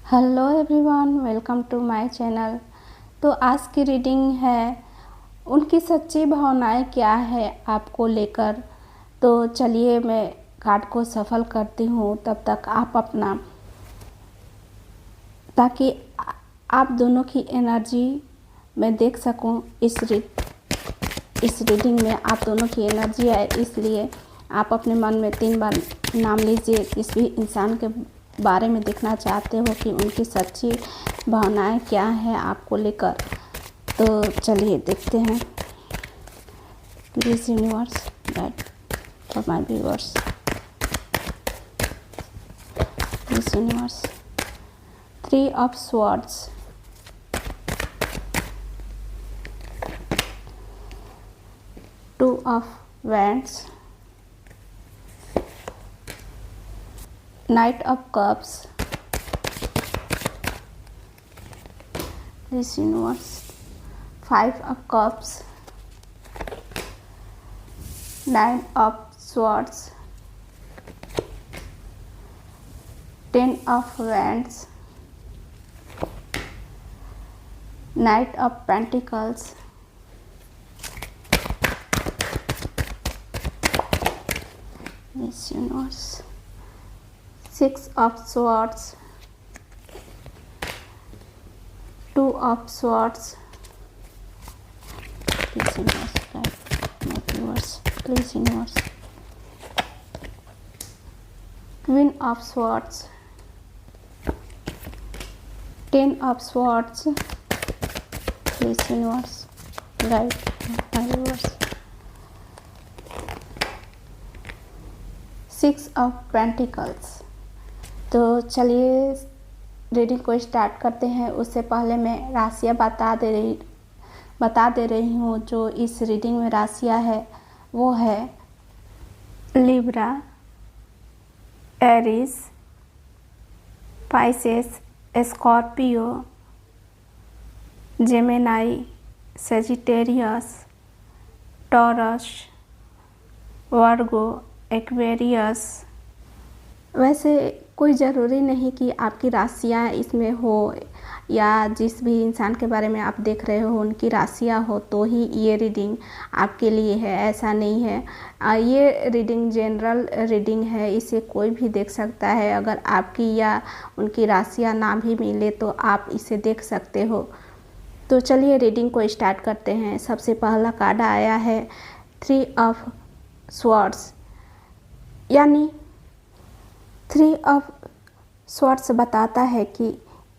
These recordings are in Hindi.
Hello everyone, welcome to my channel. तो आज की रीडिंग है उनकी सच्ची भावनाएं क्या है आपको लेकर। तो चलिए मैं कार्ड को सफल करती हूँ, तब तक आप अपना, ताकि आप दोनों की एनर्जी मैं देख सकूँ। इस रीडिंग में आप दोनों की एनर्जी आए, इसलिए आप अपने मन में 3 बार नाम लीजिए। किस भी इंसान के बारे में देखना चाहते हो कि उनकी सच्ची भावनाएं क्या हैं आपको लेकर। तो चलिए देखते हैं। Please universe guide for my viewers. Please universe. 3 of swords, 2 of wands, Knight of Cups, this universe, 5 of Cups, 9 of Swords, 10 of Wands, Knight of Pentacles, this universe, 6 of Swords, 2 of Swords. Please universe guide my viewers. Please universe. Queen of Swords, 10 of Swords. Please universe guide my viewers. 6 of Pentacles. तो चलिए रीडिंग को स्टार्ट करते हैं। उससे पहले मैं राशियाँ बता दे रही हूँ। जो इस रीडिंग में राशियाँ है वो है Libra, Aries, Pisces, Scorpio, Gemini, Sagittarius, Taurus, Virgo, Aquarius. वैसे कोई ज़रूरी नहीं कि आपकी राशियाँ इसमें हो, या जिस भी इंसान के बारे में आप देख रहे हो उनकी राशियाँ हो तो ही ये रीडिंग आपके लिए है, ऐसा नहीं है। ये रीडिंग जनरल रीडिंग है, इसे कोई भी देख सकता है। अगर आपकी या उनकी राशियाँ ना भी मिले तो आप इसे देख सकते हो। तो चलिए रीडिंग को स्टार्ट करते हैं। सबसे पहला कार्ड आया है 3 ऑफ स्वॉर्ड्स, यानी 3 ऑफ स्वॉर्ड्स बताता है कि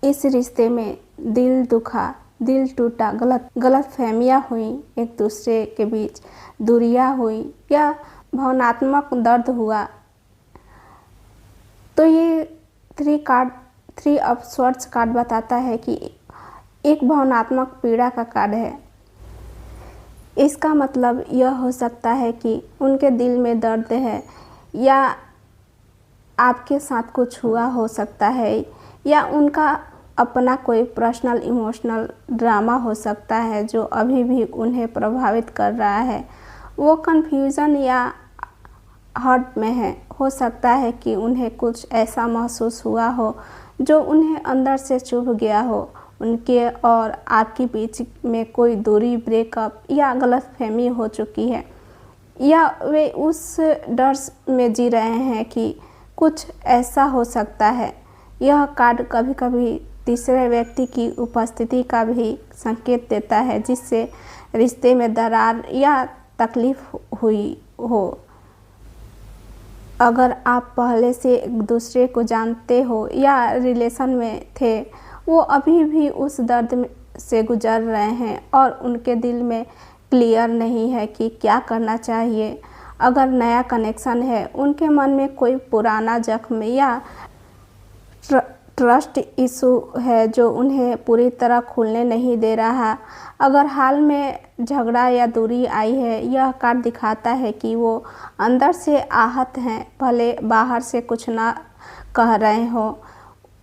इस रिश्ते में दिल दुखा, दिल टूटा, गलत फहमियाँ हुई, एक दूसरे के बीच दूरियाँ हुई या भावनात्मक दर्द हुआ। तो ये 3 ऑफ स्वॉर्ड्स कार्ड बताता है कि एक भावनात्मक पीड़ा का कार्ड है। इसका मतलब यह हो सकता है कि उनके दिल में दर्द है, या आपके साथ कुछ हुआ हो सकता है, या उनका अपना कोई पर्सनल इमोशनल ड्रामा हो सकता है जो अभी भी उन्हें प्रभावित कर रहा है। वो कन्फ्यूज़न या हर्ट में है। हो सकता है कि उन्हें कुछ ऐसा महसूस हुआ हो जो उन्हें अंदर से चुभ गया हो। उनके और आपके बीच में कोई दूरी, ब्रेकअप या गलतफहमी हो चुकी है, या वे उस डर में जी रहे हैं कि कुछ ऐसा हो सकता है। यह कार्ड कभी कभी तीसरे व्यक्ति की उपस्थिति का भी संकेत देता है, जिससे रिश्ते में दरार या तकलीफ हुई हो। अगर आप पहले से एक दूसरे को जानते हो या रिलेशन में थे, वो अभी भी उस दर्द से गुजर रहे हैं और उनके दिल में क्लियर नहीं है कि क्या करना चाहिए। अगर नया कनेक्शन है, उनके मन में कोई पुराना जख्म या ट्रस्ट इशू है जो उन्हें पूरी तरह खुलने नहीं दे रहा। अगर हाल में झगड़ा या दूरी आई है, यह कार्ड दिखाता है कि वो अंदर से आहत हैं, भले बाहर से कुछ ना कह रहे हो।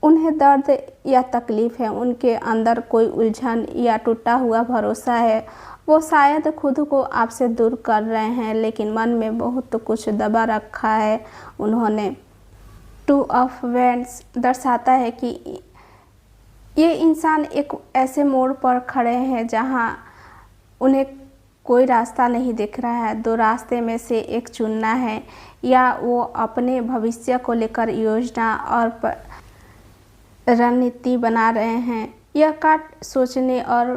उन्हें दर्द या तकलीफ़ है, उनके अंदर कोई उलझन या टूटा हुआ भरोसा है। वो शायद खुद को आपसे दूर कर रहे हैं, लेकिन मन में बहुत कुछ दबा रखा है उन्होंने। 2 ऑफ वैंड्स दर्शाता है कि ये इंसान एक ऐसे मोड़ पर खड़े हैं जहां उन्हें कोई रास्ता नहीं दिख रहा है। दो रास्ते में से एक चुनना है, या वो अपने भविष्य को लेकर योजना और रणनीति बना रहे हैं। यह कार्ड सोचने और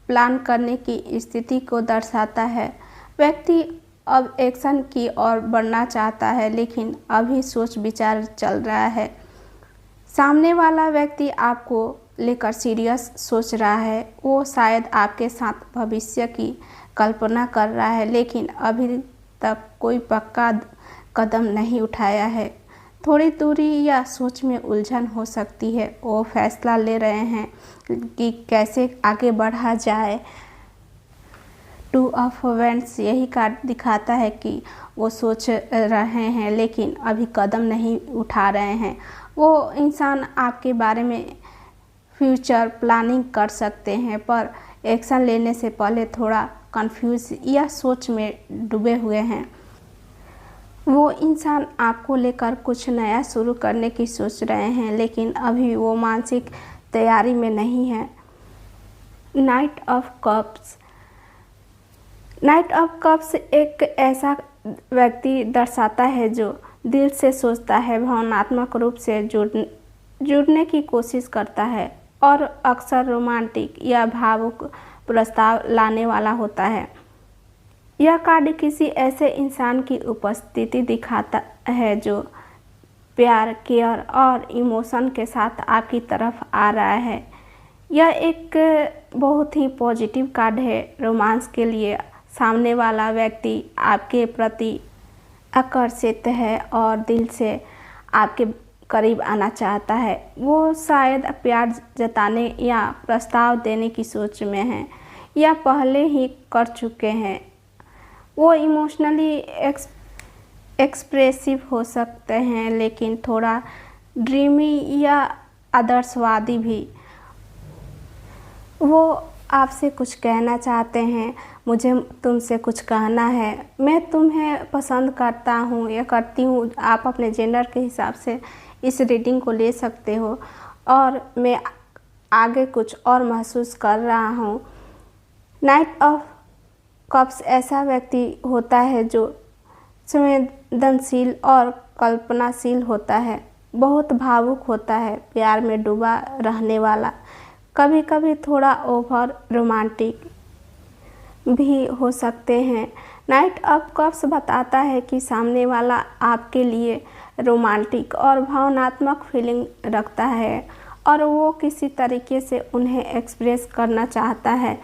प्लान करने की स्थिति को दर्शाता है। व्यक्ति अब एक्शन की ओर बढ़ना चाहता है, लेकिन अभी सोच विचार चल रहा है। सामने वाला व्यक्ति आपको लेकर सीरियस सोच रहा है। वो शायद आपके साथ भविष्य की कल्पना कर रहा है, लेकिन अभी तक कोई पक्का कदम नहीं उठाया है। थोड़ी दूरी या सोच में उलझन हो सकती है। वो फैसला ले रहे हैं कि कैसे आगे बढ़ा जाए। टू ऑफ वैंड्स यही कार्ड दिखाता है कि वो सोच रहे हैं, लेकिन अभी कदम नहीं उठा रहे हैं। वो इंसान आपके बारे में फ्यूचर प्लानिंग कर सकते हैं, पर एक्शन लेने से पहले थोड़ा कंफ्यूज या सोच में डूबे हुए हैं। वो इंसान आपको लेकर कुछ नया शुरू करने की सोच रहे हैं, लेकिन अभी वो मानसिक तैयारी में नहीं है। Night of cups. Night of cups एक ऐसा व्यक्ति दर्शाता है जो दिल से सोचता है, भावनात्मक रूप से जुड़ने की कोशिश करता है और अक्सर रोमांटिक या भावुक प्रस्ताव लाने वाला होता है। यह कार्ड किसी ऐसे इंसान की उपस्थिति दिखाता है जो प्यार, केयर और इमोशन के साथ आपकी तरफ आ रहा है। यह एक बहुत ही पॉजिटिव कार्ड है रोमांस के लिए। सामने वाला व्यक्ति आपके प्रति आकर्षित है और दिल से आपके करीब आना चाहता है। वो शायद प्यार जताने या प्रस्ताव देने की सोच में है, या पहले ही कर चुके हैं। वो इमोशनली एक्सप्रेसिव हो सकते हैं, लेकिन थोड़ा ड्रीमी या आदर्शवादी भी। वो आपसे कुछ कहना चाहते हैं। मुझे तुमसे कुछ कहना है, मैं तुम्हें पसंद करता हूँ या करती हूँ। आप अपने जेंडर के हिसाब से इस रीडिंग को ले सकते हो, और मैं आगे कुछ और महसूस कर रहा हूँ। नाइट ऑफ कप्स ऐसा व्यक्ति होता है जो संवेदनशील और कल्पनाशील होता है, बहुत भावुक होता है, प्यार में डूबा रहने वाला, कभी कभी थोड़ा ओवर रोमांटिक भी हो सकते हैं। नाइट ऑफ कप्स बताता है कि सामने वाला आपके लिए रोमांटिक और भावनात्मक फीलिंग रखता है, और वो किसी तरीके से उन्हें एक्सप्रेस करना चाहता है।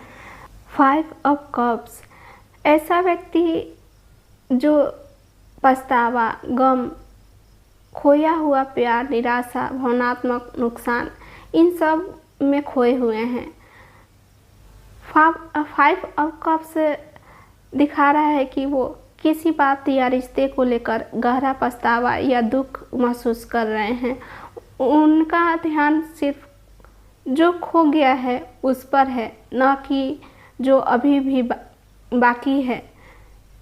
5 ऑफ कप्स ऐसा व्यक्ति जो पछतावा, गम, खोया हुआ प्यार, निराशा, भावनात्मक नुकसान, इन सब में खोए हुए हैं। 5 ऑफ कप्स दिखा रहा है कि वो किसी बात या रिश्ते को लेकर गहरा पछतावा या दुख महसूस कर रहे हैं। उनका ध्यान सिर्फ जो खो गया है उस पर है, न कि जो अभी भी बाकी है।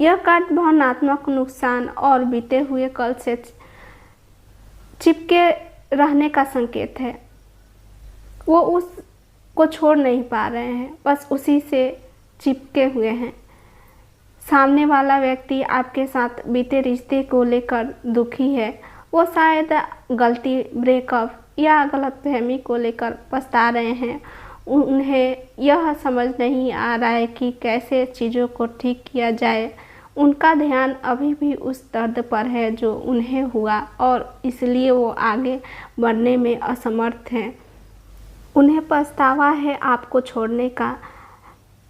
यह कार्ड भावनात्मक नुकसान और बीते हुए कल से चिपके रहने का संकेत है। वो उसको छोड़ नहीं पा रहे हैं, बस उसी से चिपके हुए हैं। सामने वाला व्यक्ति आपके साथ बीते रिश्ते को लेकर दुखी है। वो शायद गलती, ब्रेकअप या गलतफहमी को लेकर पछता रहे हैं। उन्हें यह समझ नहीं आ रहा है कि कैसे चीज़ों को ठीक किया जाए। उनका ध्यान अभी भी उस दर्द पर है जो उन्हें हुआ, और इसलिए वो आगे बढ़ने में असमर्थ हैं। उन्हें पछतावा है आपको छोड़ने का।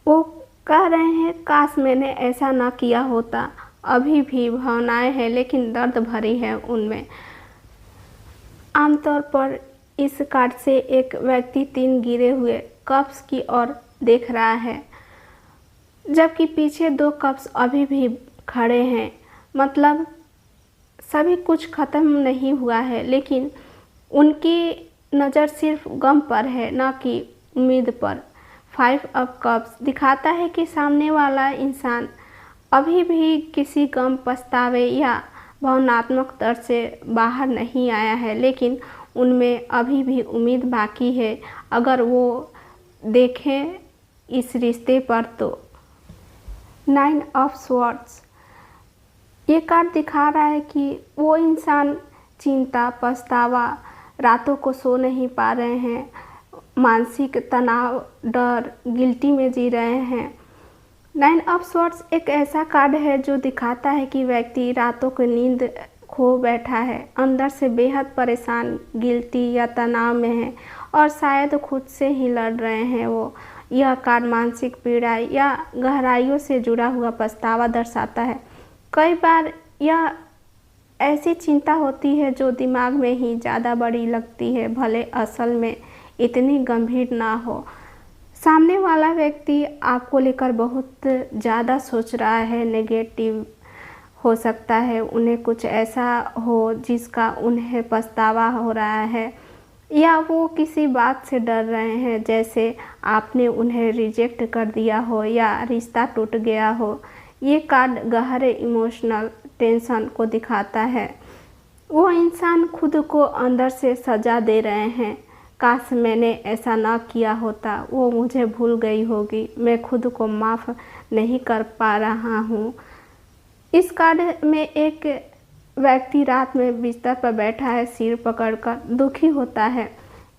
वो कह रहे हैं, काश मैंने ऐसा ना किया होता। अभी भी भावनाएं हैं, लेकिन दर्द भरी है उनमें। आमतौर पर इस कार्ड से एक व्यक्ति 3 गिरे हुए कप्स की ओर देख रहा है, जबकि पीछे 2 कप्स अभी भी खड़े हैं। मतलब सभी कुछ खत्म नहीं हुआ है, लेकिन उनकी नज़र सिर्फ गम पर है, न कि उम्मीद पर। 5 ऑफ कप्स दिखाता है कि सामने वाला इंसान अभी भी किसी गम, पछतावे या भावनात्मक दर्द से बाहर नहीं आया है, लेकिन उनमें अभी भी उम्मीद बाकी है अगर वो देखें इस रिश्ते पर तो। 9 ऑफ स्वॉर्ड्स, ये कार्ड दिखा रहा है कि वो इंसान चिंता, पछतावा, रातों को सो नहीं पा रहे हैं, मानसिक तनाव, डर, गिल्टी में जी रहे हैं। 9 ऑफ स्वॉर्ड्स एक ऐसा कार्ड है जो दिखाता है कि व्यक्ति रातों की नींद खो बैठा है, अंदर से बेहद परेशान, गिल्टी या तनाव में है और शायद खुद से ही लड़ रहे हैं वो। यह कार्ड मानसिक पीड़ा या गहराइयों से जुड़ा हुआ पछतावा दर्शाता है। कई बार यह ऐसी चिंता होती है जो दिमाग में ही ज़्यादा बड़ी लगती है, भले असल में इतनी गंभीर ना हो। सामने वाला व्यक्ति आपको लेकर बहुत ज़्यादा सोच रहा है, नेगेटिव हो सकता है, उन्हें कुछ ऐसा हो जिसका उन्हें पछतावा हो रहा है, या वो किसी बात से डर रहे हैं, जैसे आपने उन्हें रिजेक्ट कर दिया हो या रिश्ता टूट गया हो। ये कार्ड गहरे इमोशनल टेंशन को दिखाता है। वो इंसान खुद को अंदर से सजा दे रहे हैं, काश मैंने ऐसा ना किया होता, वो मुझे भूल गई होगी, मैं खुद को माफ़ नहीं कर पा रहा हूँ। इस कार्ड में एक व्यक्ति रात में बिस्तर पर बैठा है, सिर पकड़कर दुखी होता है।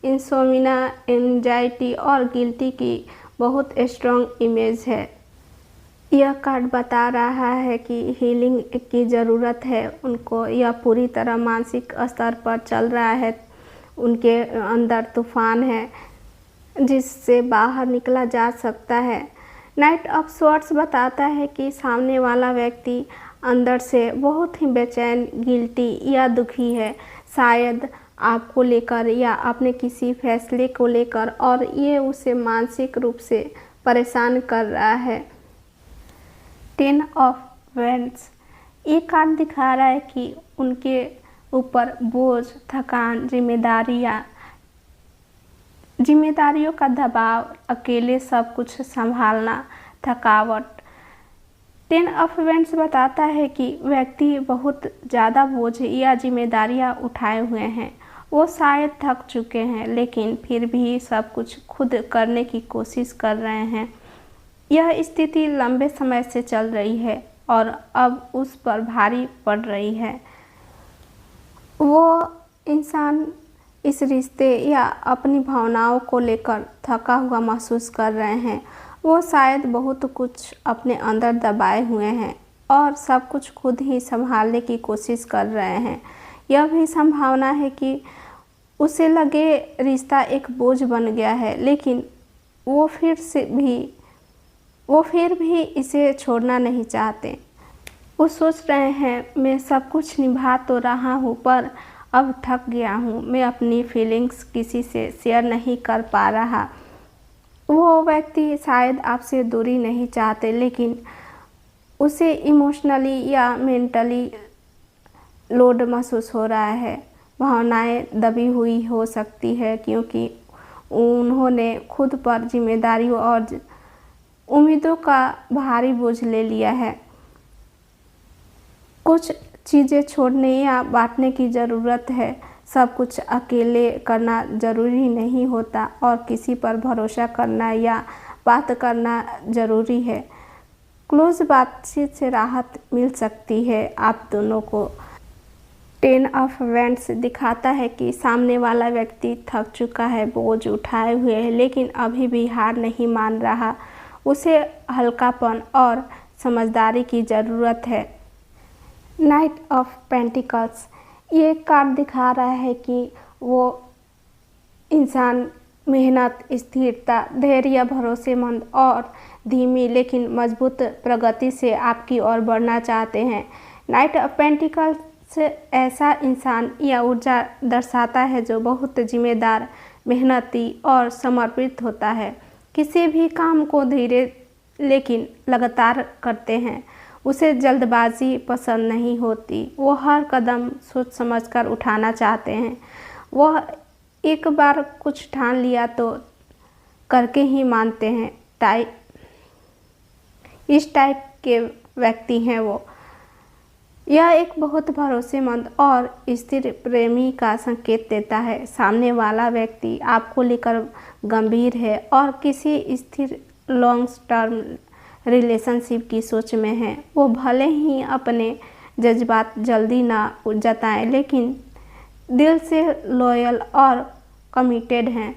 इंसोमिना, एंजाइटी और गिल्टी की बहुत स्ट्रॉन्ग इमेज है। यह कार्ड बता रहा है कि हीलिंग की ज़रूरत है उनको। यह पूरी तरह मानसिक स्तर पर चल रहा है, उनके अंदर तूफान है जिससे बाहर निकला जा सकता है। नाइट ऑफ स्वॉर्ड्स बताता है कि सामने वाला व्यक्ति अंदर से बहुत ही बेचैन, गिल्टी या दुखी है, शायद आपको लेकर या अपने किसी फैसले को लेकर, और ये उसे मानसिक रूप से परेशान कर रहा है। 10 ऑफ वैंड्स, ये कार्ड दिखा रहा है कि उनके ऊपर बोझ, थकान, जिम्मेदारियों का दबाव, अकेले सब कुछ संभालना, थकावट। 10 ऑफ वैंड्स बताता है कि व्यक्ति बहुत ज़्यादा बोझ या जिम्मेदारियां उठाए हुए हैं, वो शायद थक चुके हैं लेकिन फिर भी सब कुछ खुद करने की कोशिश कर रहे हैं। यह स्थिति लंबे समय से चल रही है और अब उस पर भारी पड़ रही है। वो इंसान इस रिश्ते या अपनी भावनाओं को लेकर थका हुआ महसूस कर रहे हैं। वो शायद बहुत कुछ अपने अंदर दबाए हुए हैं और सब कुछ खुद ही संभालने की कोशिश कर रहे हैं। यह भी संभावना है कि उसे लगे रिश्ता एक बोझ बन गया है, लेकिन वो फिर भी इसे छोड़ना नहीं चाहते। वो सोच रहे हैं, मैं सब कुछ निभा तो रहा हूँ पर अब थक गया हूँ, मैं अपनी फीलिंग्स किसी से शेयर नहीं कर पा रहा। वो व्यक्ति शायद आपसे दूरी नहीं चाहते, लेकिन उसे इमोशनली या मेंटली लोड महसूस हो रहा है। भावनाएं दबी हुई हो सकती है क्योंकि उन्होंने खुद पर जिम्मेदारियों और उम्मीदों का भारी बोझ ले लिया है। कुछ चीज़ें छोड़ने या बांटने की ज़रूरत है। सब कुछ अकेले करना ज़रूरी नहीं होता और किसी पर भरोसा करना या बात करना ज़रूरी है। क्लोज बातचीत से राहत मिल सकती है आप दोनों को। 10 ऑफ वैंड्स दिखाता है कि सामने वाला व्यक्ति थक चुका है, बोझ उठाए हुए है, लेकिन अभी भी हार नहीं मान रहा। उसे हल्कापन और समझदारी की ज़रूरत है। नाइट ऑफ पेंटिकल्स, ये कार्ड दिखा रहा है कि वो इंसान मेहनत, स्थिरता, धैर्य, भरोसेमंद और धीमी लेकिन मजबूत प्रगति से आपकी ओर बढ़ना चाहते हैं। नाइट ऑफ पेंटिकल्स ऐसा इंसान या ऊर्जा दर्शाता है जो बहुत जिम्मेदार, मेहनती और समर्पित होता है। किसी भी काम को धीरे लेकिन लगातार करते हैं। उसे जल्दबाजी पसंद नहीं होती। वो हर कदम सोच समझकर उठाना चाहते हैं। वह एक बार कुछ ठान लिया तो करके ही मानते हैं। इस टाइप के व्यक्ति हैं वो। यह एक बहुत भरोसेमंद और स्थिर प्रेमी का संकेत देता है। सामने वाला व्यक्ति आपको लेकर गंभीर है और किसी स्थिर लॉन्ग टर्म रिलेशनशिप की सोच में है। वो भले ही अपने जज्बात जल्दी ना जताएं, लेकिन दिल से लॉयल और कमिटेड हैं।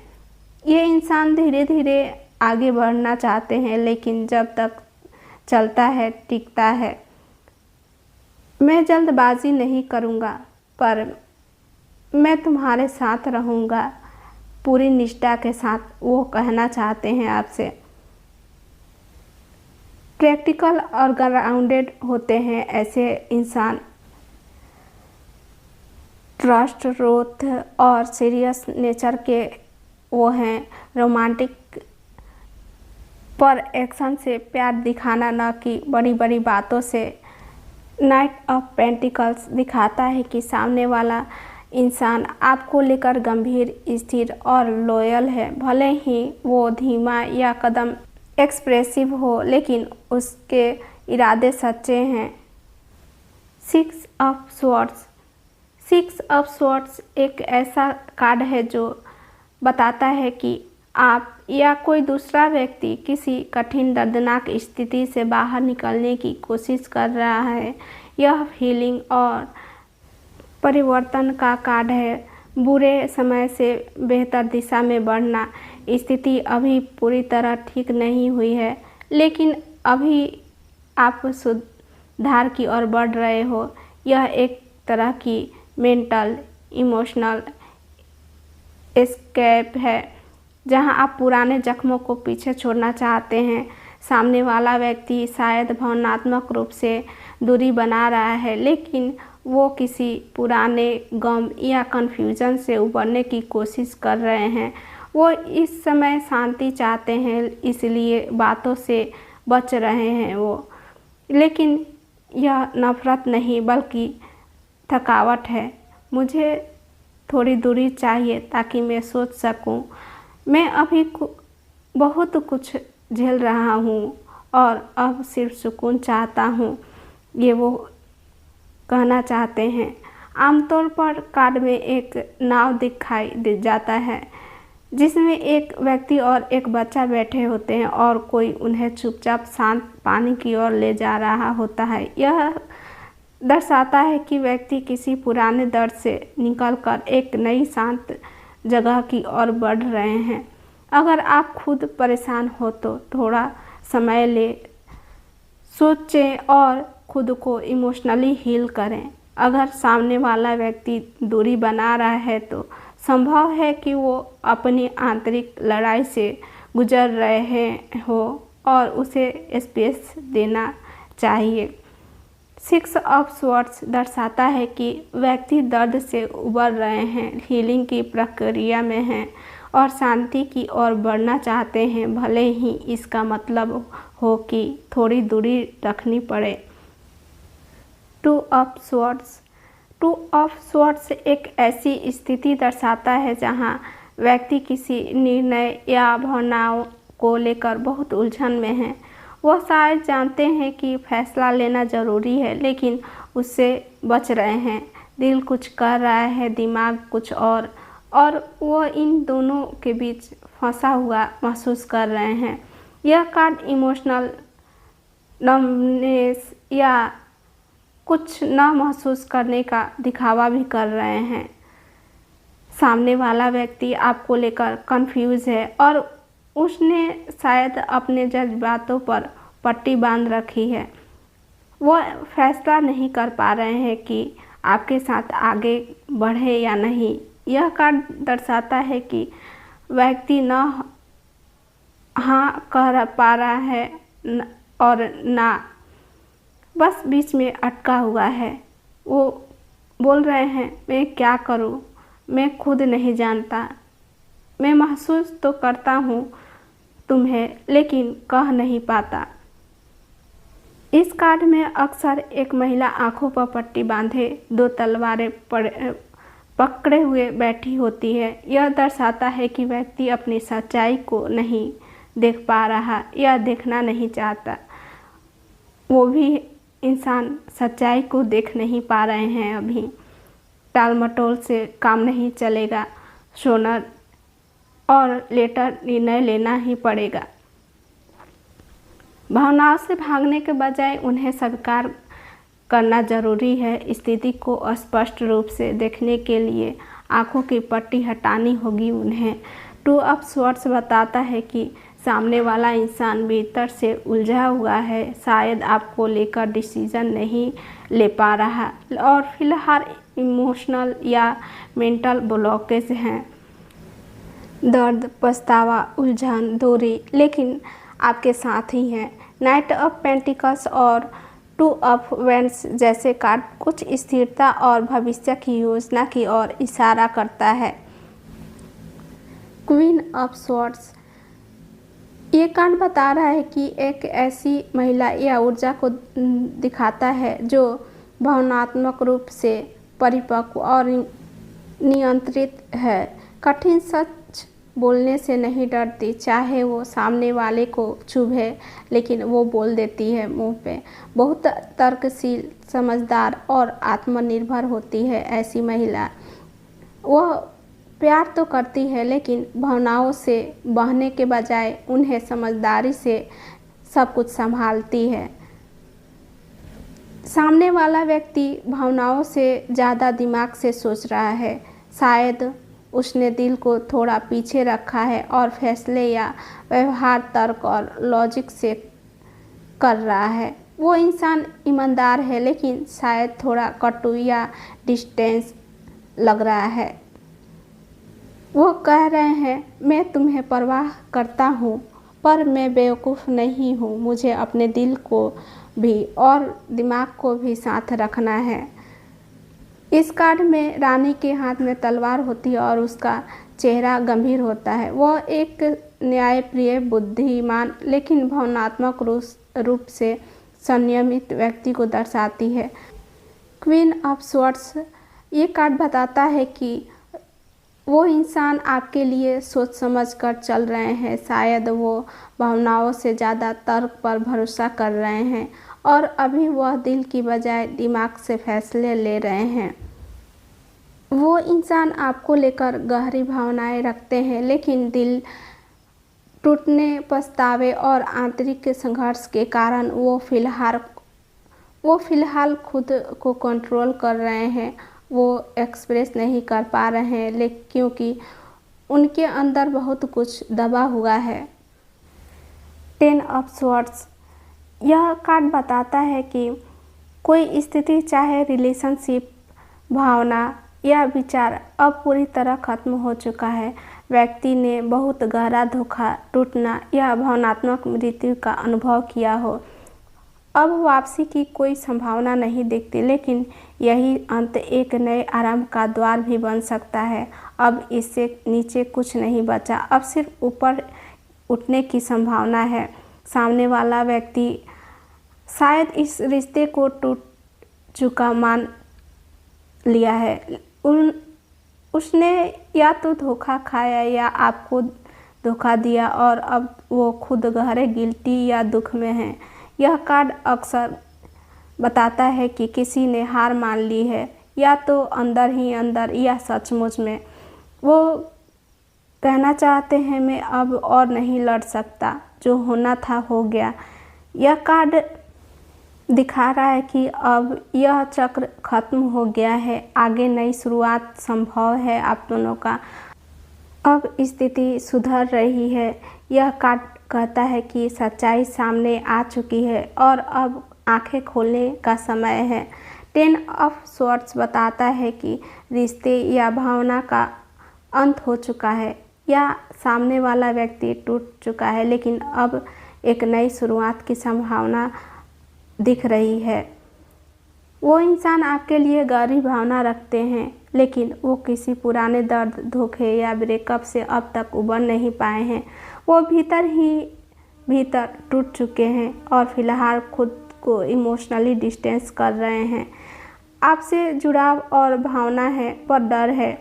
ये इंसान धीरे धीरे आगे बढ़ना चाहते हैं, लेकिन जब तक चलता है टिकता है। मैं जल्दबाजी नहीं करूँगा, पर मैं तुम्हारे साथ रहूँगा पूरी निष्ठा के साथ, वो कहना चाहते हैं आपसे। प्रैक्टिकल और ग्राउंडेड होते हैं ऐसे इंसान। ट्रस्ट, ग्रोथ और सीरियस नेचर के वो हैं। रोमांटिक पर एक्शन से प्यार दिखाना, न कि बड़ी बड़ी बातों से। नाइट ऑफ पेंटिकल्स दिखाता है कि सामने वाला इंसान आपको लेकर गंभीर, स्थिर और लॉयल है। भले ही वो धीमा या कदम एक्सप्रेसिव हो, लेकिन उसके इरादे सच्चे हैं। Six of swords. Six of swords एक ऐसा कार्ड है जो बताता है कि आप या कोई दूसरा व्यक्ति किसी कठिन दर्दनाक स्थिति से बाहर निकलने की कोशिश कर रहा है। यह हीलिंग और परिवर्तन का कार्ड है। बुरे समय से बेहतर दिशा में बढ़ना। स्थिति अभी पूरी तरह ठीक नहीं हुई है, लेकिन अभी आप सुधार की ओर बढ़ रहे हो। यह एक तरह की मेंटल इमोशनल एस्केप है, जहां आप पुराने जख्मों को पीछे छोड़ना चाहते हैं। सामने वाला व्यक्ति शायद भावनात्मक रूप से दूरी बना रहा है, लेकिन वो किसी पुराने गम या कन्फ्यूजन से उबरने की कोशिश कर रहे हैं। वो इस समय शांति चाहते हैं, इसलिए बातों से बच रहे हैं वो। लेकिन यह नफरत नहीं, बल्कि थकावट है। मुझे थोड़ी दूरी चाहिए ताकि मैं सोच सकूं। मैं अभी बहुत कुछ झेल रहा हूँ और अब सिर्फ सुकून चाहता हूँ, ये वो कहना चाहते हैं। आमतौर पर कार्ड में एक नाव दिखाई दे जाता है, जिसमें एक व्यक्ति और एक बच्चा बैठे होते हैं और कोई उन्हें चुपचाप शांत पानी की ओर ले जा रहा होता है। यह दर्शाता है कि व्यक्ति किसी पुराने दर्द से निकलकर एक नई शांत जगह की ओर बढ़ रहे हैं। अगर आप खुद परेशान हो तो थोड़ा समय ले सोचें और खुद को इमोशनली हील करें। अगर सामने वाला व्यक्ति दूरी बना रहा है तो संभव है कि वो अपनी आंतरिक लड़ाई से गुजर रहे हो और उसे स्पेस देना चाहिए। सिक्स ऑफ स्वॉर्ड्स दर्शाता है कि व्यक्ति दर्द से उबर रहे हैं, हीलिंग की प्रक्रिया में हैं और शांति की ओर बढ़ना चाहते हैं, भले ही इसका मतलब हो कि थोड़ी दूरी रखनी पड़े। Two of swords. Two of swords एक ऐसी स्थिति दर्शाता है जहां व्यक्ति किसी निर्णय या भावनाओं को लेकर बहुत उलझन में है। वह शायद जानते हैं कि फैसला लेना जरूरी है, लेकिन उससे बच रहे हैं। दिल कुछ कर रहा है, दिमाग कुछ और वो इन दोनों के बीच फंसा हुआ महसूस कर रहे हैं। यह कार्ड इमोशनल नमनेस या कुछ न महसूस करने का दिखावा भी कर रहे हैं। सामने वाला व्यक्ति आपको लेकर कंफ्यूज है और उसने शायद अपने जज्बातों पर पट्टी बांध रखी है। वो फैसला नहीं कर पा रहे हैं कि आपके साथ आगे बढ़े या नहीं। यह कार्ड दर्शाता है कि व्यक्ति न हाँ कह पा रहा है और ना, बस बीच में अटका हुआ है। वो बोल रहे हैं, मैं क्या करूं, मैं खुद नहीं जानता। मैं महसूस तो करता हूं तुम्हें, लेकिन कह नहीं पाता। इस कार्ड में अक्सर एक महिला आंखों पर पट्टी बांधे दो तलवारें पकड़े हुए बैठी होती है। यह दर्शाता है कि व्यक्ति अपनी सच्चाई को नहीं देख पा रहा या देखना नहीं चाहता। वो भी इंसान सच्चाई को देख नहीं पा रहे हैं। अभी टाल मटोल से काम नहीं चलेगा, सोनर और लेटर निर्णय लेना ही पड़ेगा। भावनाओं से भागने के बजाय उन्हें स्वीकार करना जरूरी है। स्थिति को स्पष्ट रूप से देखने के लिए आंखों की पट्टी हटानी होगी उन्हें। टू ऑफ स्वॉर्ड्स बताता है कि सामने वाला इंसान भीतर से उलझा हुआ है, शायद आपको लेकर डिसीजन नहीं ले पा रहा और फिलहाल इमोशनल या मेंटल ब्लॉकेज हैं। दर्द, पछतावा, उलझन, दूरी, लेकिन आपके साथ ही हैं। नाइट ऑफ पेंटिकल्स और टू ऑफ वेंड्स जैसे कार्ड कुछ स्थिरता और भविष्य की योजना की ओर इशारा करता है। क्वीन ऑफ स्वॉर्ड्स ये कार्ड बता रहा है कि एक ऐसी महिला या ऊर्जा को दिखाता है जो भावनात्मक रूप से परिपक्व और नियंत्रित है। कठिन सच बोलने से नहीं डरती, चाहे वो सामने वाले को चुभे, लेकिन वो बोल देती है मुंह पे। बहुत तर्कशील, समझदार और आत्मनिर्भर होती है ऐसी महिला। वह प्यार तो करती है, लेकिन भावनाओं से बहने के बजाय उन्हें समझदारी से सब कुछ संभालती है। सामने वाला व्यक्ति भावनाओं से ज़्यादा दिमाग से सोच रहा है। शायद उसने दिल को थोड़ा पीछे रखा है और फैसले या व्यवहार तर्क और लॉजिक से कर रहा है। वो इंसान ईमानदार है, लेकिन शायद थोड़ा कटु या डिस्टेंस लग रहा है। वो कह रहे हैं, मैं तुम्हें परवाह करता हूँ, पर मैं बेवकूफ़ नहीं हूँ। मुझे अपने दिल को भी और दिमाग को भी साथ रखना है। इस कार्ड में रानी के हाथ में तलवार होती है और उसका चेहरा गंभीर होता है। वह एक न्यायप्रिय, बुद्धिमान, लेकिन भावनात्मक रूप से संयमित व्यक्ति को दर्शाती है। क्वीन ऑफ स्वॉर्ड्स ये कार्ड बताता है कि वो इंसान आपके लिए सोच समझ कर चल रहे हैं। शायद वो भावनाओं से ज़्यादा तर्क पर भरोसा कर रहे हैं और अभी वह दिल की बजाय दिमाग से फैसले ले रहे हैं। वो इंसान आपको लेकर गहरी भावनाएं रखते हैं, लेकिन दिल टूटने, पछतावे और आंतरिक संघर्ष के कारण वो फिलहाल खुद को कंट्रोल कर रहे हैं। वो एक्सप्रेस नहीं कर पा रहे हैं, लेकिन क्योंकि उनके अंदर बहुत कुछ दबा हुआ है। 10 ऑफ स्वॉर्ड्स यह कार्ड बताता है कि कोई स्थिति, चाहे रिलेशनशिप, भावना या विचार, अब पूरी तरह खत्म हो चुका है। व्यक्ति ने बहुत गहरा धोखा, टूटना या भावनात्मक मृत्यु का अनुभव किया हो। अब वापसी की कोई संभावना नहीं दिखती, लेकिन यही अंत एक नए आरंभ का द्वार भी बन सकता है। अब इससे नीचे कुछ नहीं बचा, अब सिर्फ ऊपर उठने की संभावना है। सामने वाला व्यक्ति शायद इस रिश्ते को टूट चुका मान लिया है। उसने या तो धोखा खाया या आपको धोखा दिया और अब वो खुद गहरे गिल्टी या दुख में है। यह कार्ड अक्सर बताता है कि किसी ने हार मान ली है, या तो अंदर ही अंदर या सचमुच में। वो कहना चाहते हैं, मैं अब और नहीं लड़ सकता, जो होना था हो गया। यह कार्ड दिखा रहा है कि अब यह चक्र खत्म हो गया है, आगे नई शुरुआत संभव है आप दोनों का। अब स्थिति सुधर रही है। यह कार्ड कहता है कि सच्चाई सामने आ चुकी है और अब आंखें खोलने का समय है। 10 ऑफ स्वॉर्ड्स बताता है कि रिश्ते या भावना का अंत हो चुका है या सामने वाला व्यक्ति टूट चुका है, लेकिन अब एक नई शुरुआत की संभावना दिख रही है। वो इंसान आपके लिए गहरी भावना रखते हैं, लेकिन वो किसी पुराने दर्द, धोखे या ब्रेकअप से अब तक उबर नहीं पाए हैं। वो भीतर टूट चुके हैं और फिलहाल खुद को इमोशनली डिस्टेंस कर रहे हैं। आपसे जुड़ाव और भावना है, पर डर है,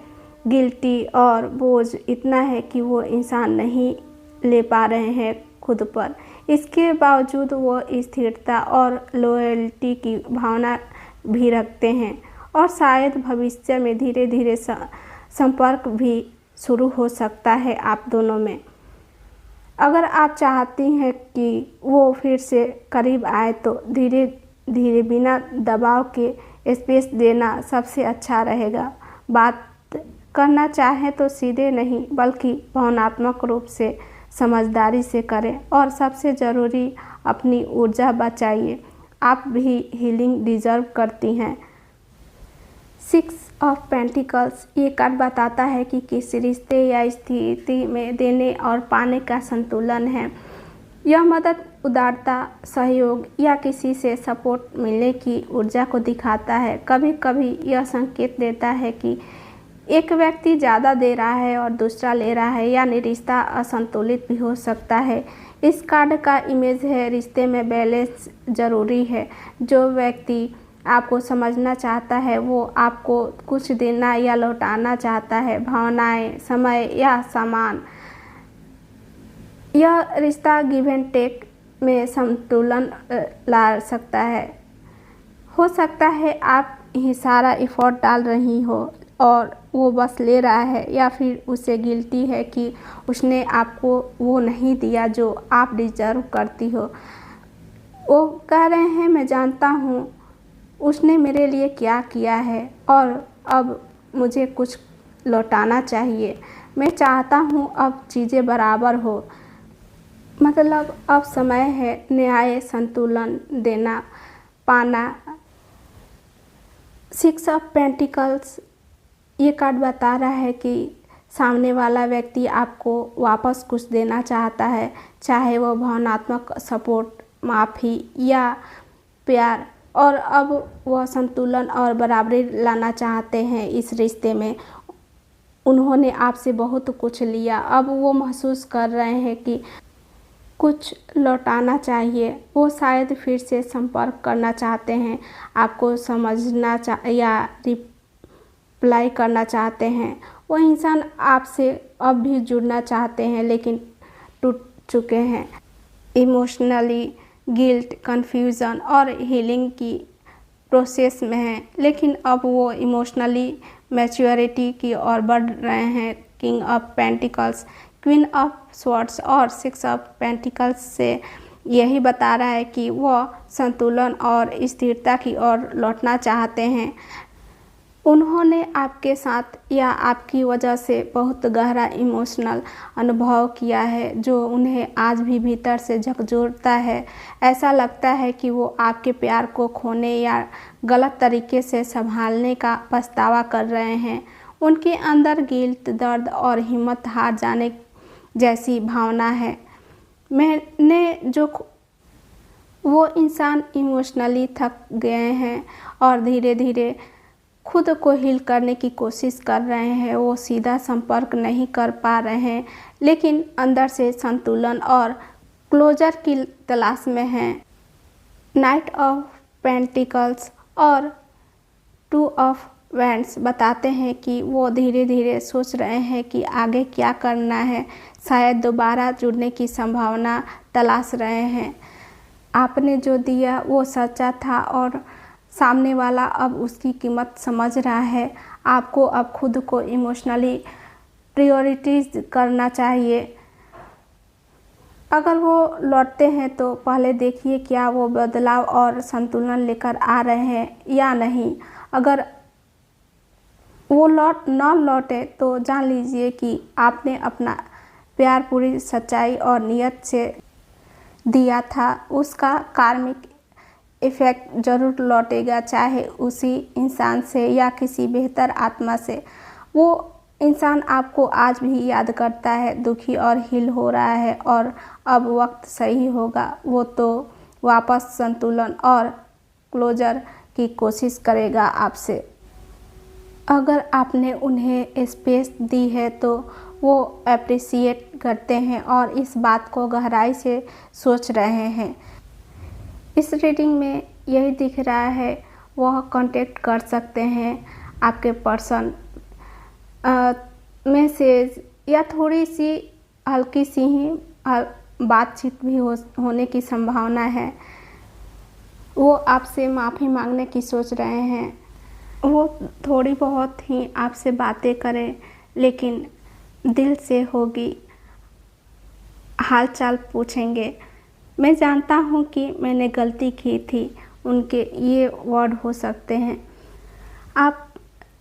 गिल्टी और बोझ इतना है कि वो इंसान नहीं ले पा रहे हैं खुद पर। इसके बावजूद वो स्थिरता और लॉयल्टी की भावना भी रखते हैं और शायद भविष्य में धीरे धीरे संपर्क भी शुरू हो सकता है आप दोनों में। अगर आप चाहती हैं कि वो फिर से करीब आए तो धीरे धीरे बिना दबाव के स्पेस देना सबसे अच्छा रहेगा। बात करना चाहें तो सीधे नहीं बल्कि भावनात्मक रूप से समझदारी से करें और सबसे ज़रूरी अपनी ऊर्जा बचाइए। आप भी हीलिंग डिज़र्व करती हैं। 6 ऑफ पेंटिकल्स ये कार्ड बताता है कि किसी रिश्ते या स्थिति में देने और पाने का संतुलन है। यह मदद, उदारता, सहयोग या किसी से सपोर्ट मिलने की ऊर्जा को दिखाता है। कभी कभी यह संकेत देता है कि एक व्यक्ति ज़्यादा दे रहा है और दूसरा ले रहा है, यानी रिश्ता असंतुलित भी हो सकता है। इस कार्ड का इमेज है रिश्ते में बैलेंस ज़रूरी है। जो व्यक्ति आपको समझना चाहता है वो आपको कुछ देना या लौटाना चाहता है, भावनाएं, समय या सामान। यह रिश्ता गिव एंड टेक में संतुलन ला सकता है। हो सकता है आप ही सारा एफर्ट डाल रही हो और वो बस ले रहा है, या फिर उसे गिल्टी है कि उसने आपको वो नहीं दिया जो आप डिजर्व करती हो। वो कह रहे हैं मैं जानता हूँ उसने मेरे लिए क्या किया है और अब मुझे कुछ लौटाना चाहिए। मैं चाहता हूँ अब चीज़ें बराबर हो। मतलब अब समय है न्याय, संतुलन देना, पाना। 6 ऑफ पेंटिकल्स ये कार्ड बता रहा है कि सामने वाला व्यक्ति आपको वापस कुछ देना चाहता है, चाहे वो भावनात्मक सपोर्ट, माफ़ी या प्यार। और अब वह संतुलन और बराबरी लाना चाहते हैं इस रिश्ते में। उन्होंने आपसे बहुत कुछ लिया, अब वो महसूस कर रहे हैं कि कुछ लौटाना चाहिए। वो शायद फिर से संपर्क करना चाहते हैं, आपको समझना या रिप्लाई करना चाहते हैं। वो इंसान आपसे अब भी जुड़ना चाहते हैं लेकिन टूट चुके हैं। इमोशनली गिल्ट, कन्फ्यूज़न और हीलिंग की प्रोसेस में हैं, लेकिन अब वो इमोशनली मैच्योरिटी की ओर बढ़ रहे हैं। King of pentacles, queen of swords और 6 ऑफ पेंटिकल्स से यही बता रहा है कि वह संतुलन और स्थिरता की ओर लौटना चाहते हैं। उन्होंने आपके साथ या आपकी वजह से बहुत गहरा इमोशनल अनुभव किया है जो उन्हें आज भी भीतर से झकझोरता है। ऐसा लगता है कि वो आपके प्यार को खोने या गलत तरीके से संभालने का पछतावा कर रहे हैं। उनके अंदर गिल्ट, दर्द और हिम्मत हार जाने जैसी भावना है। वो इंसान इमोशनली थक गए हैं और धीरे धीरे खुद को हील करने की कोशिश कर रहे हैं। वो सीधा संपर्क नहीं कर पा रहे हैं लेकिन अंदर से संतुलन और क्लोजर की तलाश में हैं। नाइट ऑफ पेंटिकल्स और 2 ऑफ वैंड्स बताते हैं कि वो धीरे धीरे सोच रहे हैं कि आगे क्या करना है। शायद दोबारा जुड़ने की संभावना तलाश रहे हैं। आपने जो दिया वो सच्चा था और सामने वाला अब उसकी कीमत समझ रहा है। आपको अब खुद को इमोशनली प्रायोरिटीज करना चाहिए। अगर वो लौटते हैं तो पहले देखिए क्या वो बदलाव और संतुलन लेकर आ रहे हैं या नहीं। अगर वो न लौटे तो जान लीजिए कि आपने अपना प्यार पूरी सच्चाई और नियत से दिया था। उसका कार्मिक इफ़ेक्ट ज़रूर लौटेगा, चाहे उसी इंसान से या किसी बेहतर आत्मा से। वो इंसान आपको आज भी याद करता है, दुखी और हील हो रहा है और अब वक्त सही होगा। वो तो वापस संतुलन और क्लोजर की कोशिश करेगा आपसे। अगर आपने उन्हें स्पेस दी है तो वो अप्रिशिएट करते हैं और इस बात को गहराई से सोच रहे हैं। इस रीडिंग में यही दिख रहा है। वह कांटेक्ट कर सकते हैं आपके पर्सन, मैसेज या थोड़ी सी हल्की सी ही बातचीत भी होने की संभावना है। वो आपसे माफ़ी मांगने की सोच रहे हैं। वो थोड़ी बहुत ही आपसे बातें करें, लेकिन दिल से होगी, हाल चाल पूछेंगे। मैं जानता हूँ कि मैंने गलती की थी, उनके ये वर्ड हो सकते हैं। आप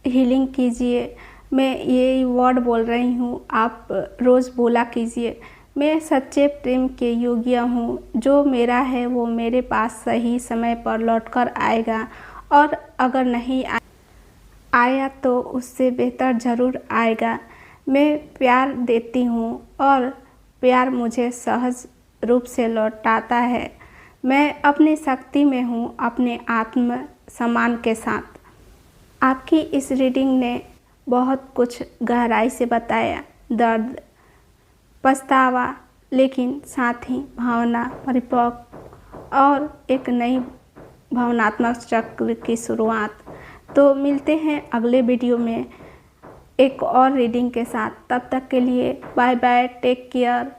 हीलिंग कीजिए, मैं ये वर्ड बोल रही हूँ, आप रोज़ बोला कीजिए। मैं सच्चे प्रेम के योग्य हूँ, जो मेरा है वो मेरे पास सही समय पर लौटकर आएगा, और अगर नहीं आया तो उससे बेहतर ज़रूर आएगा। मैं प्यार देती हूँ और प्यार मुझे सहज रूप से लौटाता है। मैं अपनी शक्ति में हूँ, अपने आत्म सम्मान के साथ। आपकी इस रीडिंग ने बहुत कुछ गहराई से बताया, दर्द, पछतावा, लेकिन साथ ही भावना, परिपक्व और एक नई भावनात्मक चक्र की शुरुआत। तो मिलते हैं अगले वीडियो में एक और रीडिंग के साथ। तब तक के लिए बाय बाय, टेक केयर।